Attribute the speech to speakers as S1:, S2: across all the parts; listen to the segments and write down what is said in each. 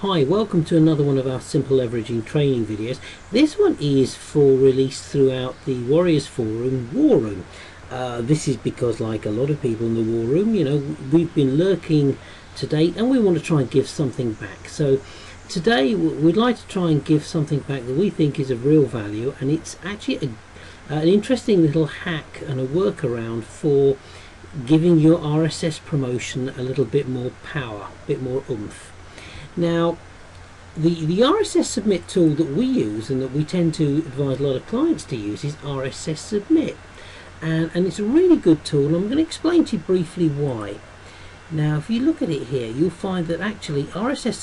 S1: Hi, welcome to another one of our simple leveraging training videos. This one is for release throughout the Warriors Forum War Room. This is because, like a lot of people in the War Room, you know, we've been lurking to date and we want to try and give something back. So today we'd like to try and give something back that we think is of real value, and it's actually an interesting little hack and a workaround for giving your RSS promotion a little bit more power, a bit more oomph. Now, the RSS Submit tool that we use and that we tend to advise a lot of clients to use is RSS Submit, and it's a really good tool, and I'm going to explain to you briefly why. Now, if you look at it here, you'll find that actually RSS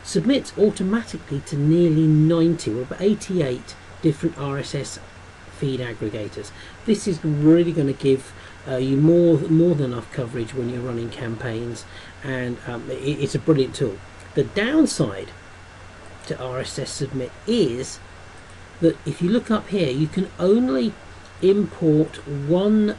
S1: submits automatically to nearly 90 or about 88 different RSS feed aggregators. This is really going to give you more than enough coverage when you're running campaigns, and it's a brilliant tool. The downside to RSS Submit is that if you look up here, you can only import one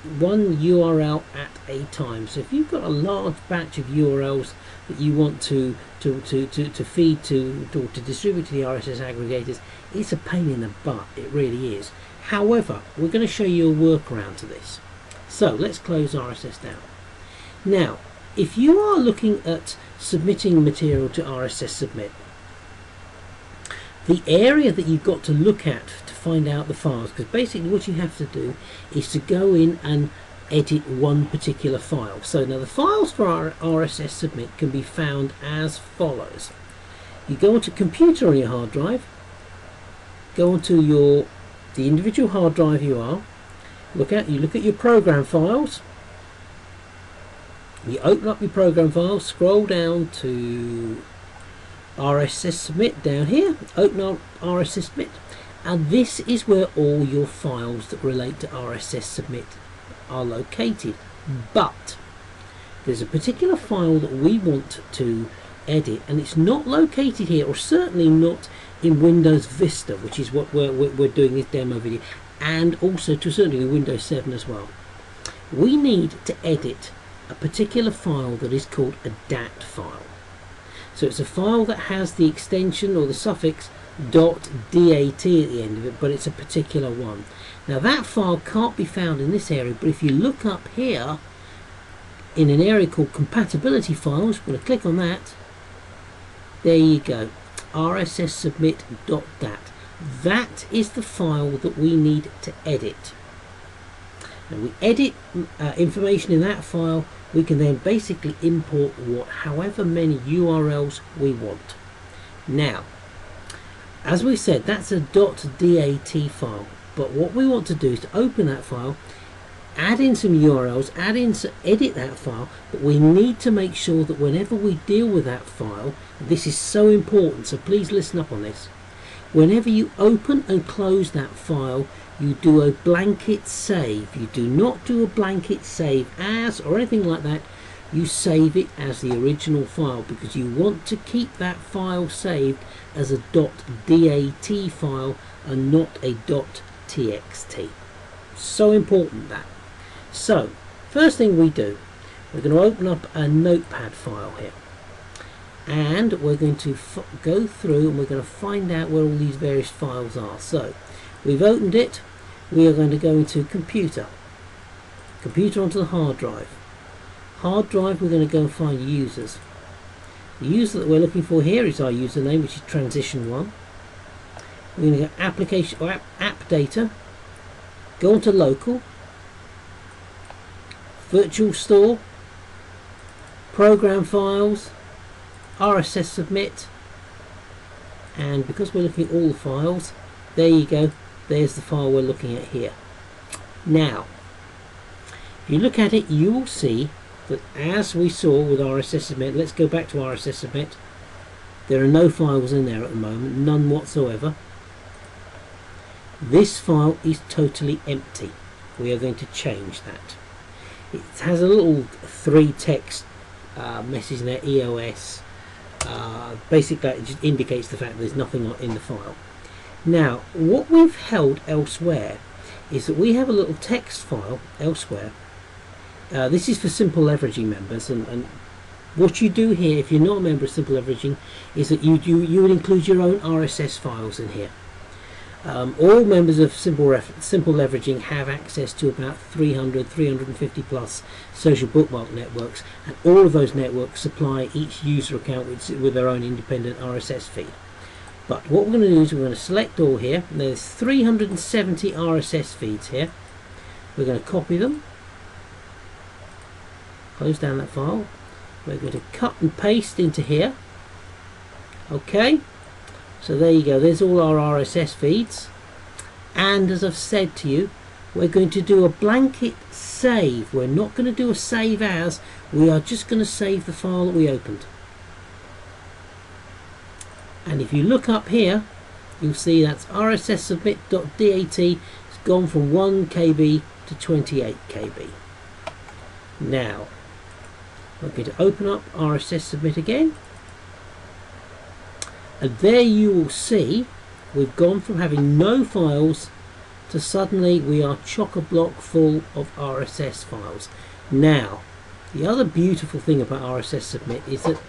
S1: URL at a time. So if you've got a large batch of URLs that you want to feed to distribute to the RSS aggregators, it's a pain in the butt, it really is. However, we're going to show you a workaround to this. So let's close RSS down. Now, if you are looking at submitting material to RSS Submit, the area that you've got to look at to find out the files, because basically what you have to do is to go in and edit one particular file. So now the files for our RSS Submit can be found as follows. You go onto computer on your hard drive, go onto the individual hard drive you look at your program files. You open up your program files, scroll down to RSS Submit down here, open up RSS Submit, and this is where all your files that relate to RSS Submit are located. But there's a particular file that we want to edit, and it's not located here, or certainly not in Windows Vista, which is what we're doing this demo video, and also to a certain degree Windows 7 as well. We need to edit a particular file that is called a DAT file. So it's a file that has the extension or the suffix .dat at the end of it, but it's a particular one. Now that file can't be found in this area, but if you look up here in an area called compatibility files, we're going to click on that. There you go, RSS submit.dat. That is the file that we need to edit. And we edit information in that file. We can then basically import however many URLs we want. Now, as we said, that's a .dat file, but what we want to do is to open that file, add in some URLs, edit that file, but we need to make sure that whenever we deal with that file, this is so important, so please listen up on this. Whenever you open and close that file, you do a blanket save. You do not do a blanket save as or anything like that. You save it as the original file, because you want to keep that file saved as a .dat file and not a .txt. So important that. So first thing we do, we're going to open up a notepad file here, and we're going to go through and we're going to find out where all these various files are. So we've opened it. We are going to go into computer onto the hard drive. We're going to go and find users. The user that we're looking for here is our username, which is transition1. We're going to go application or app data, go onto local, virtual store, program files, RSS Submit, and because we're looking at all the files, there you go, there's the file we're looking at here. Now, if you look at it, you will see that as we saw with RSS Submit, let's go back to RSS Submit, there are no files in there at the moment, none whatsoever. This file is totally empty. We are going to change that. It has a little 3 text message in there, EOS. Basically it just indicates the fact that there's nothing in the file. Now what we've held elsewhere is that we have a little text file elsewhere. This is for simple leveraging members, and What you do here, if you're not a member of Simple Leveraging, is that you would include your own RSS files in here. All members of Simple Leveraging have access to about 350 plus social bookmark networks, and all of those networks supply each user account with their own independent RSS feed. But what we're going to do is we're going to select all here. There's 370 RSS feeds here. We're going to copy them, close down that file. We're going to cut and paste into here. Okay, so there you go, there's all our RSS feeds, and as I've said to you, we're going to do a blanket save. We're not going to do a save as, we are just going to save the file that we opened. And if you look up here, you'll see that's RSS submit.dat. It's gone from 1 KB to 28 KB. Now we're going to open up RSS Submit again, and there you will see we've gone from having no files to suddenly we are chock-a-block full of RSS files. Now, the other beautiful thing about RSS Submit is that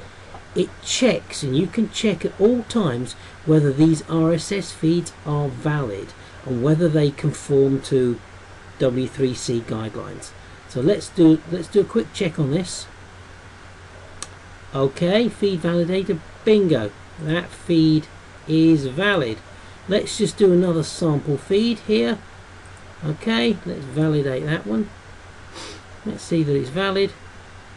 S1: it checks, and you can check at all times whether these RSS feeds are valid and whether they conform to W3C guidelines. So let's do a quick check on this. Okay, feed validator, bingo, that feed is valid. Let's just do another sample feed here. Okay, let's validate that one. Let's see that it's valid.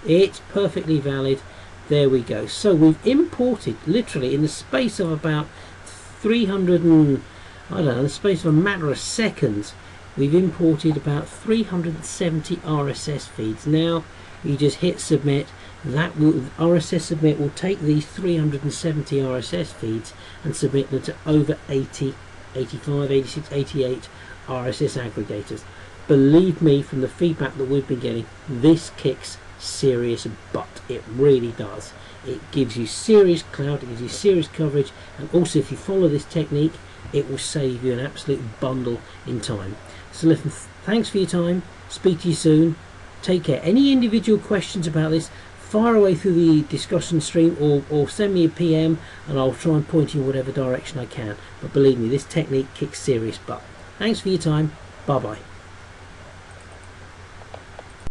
S1: It's perfectly valid. There we go. So we've imported, literally in the space of about 300 and, I don't know, in the space of a matter of seconds, we've imported about 370 RSS feeds. Now you just hit submit. That will, RSS Submit will take these 370 RSS feeds and submit them to over 80, 85, 86, 88 RSS aggregators. Believe me, from the feedback that we've been getting, this kicks serious butt. It really does. It gives you serious clout, it gives you serious coverage, and also if you follow this technique, it will save you an absolute bundle in time. So listen, thanks for your time. Speak to you soon. Take care. Any individual questions about this, fire away through the discussion stream, or send me a PM and I'll try and point you in whatever direction I can. But believe me, this technique kicks serious butt. Thanks for your time. Bye bye.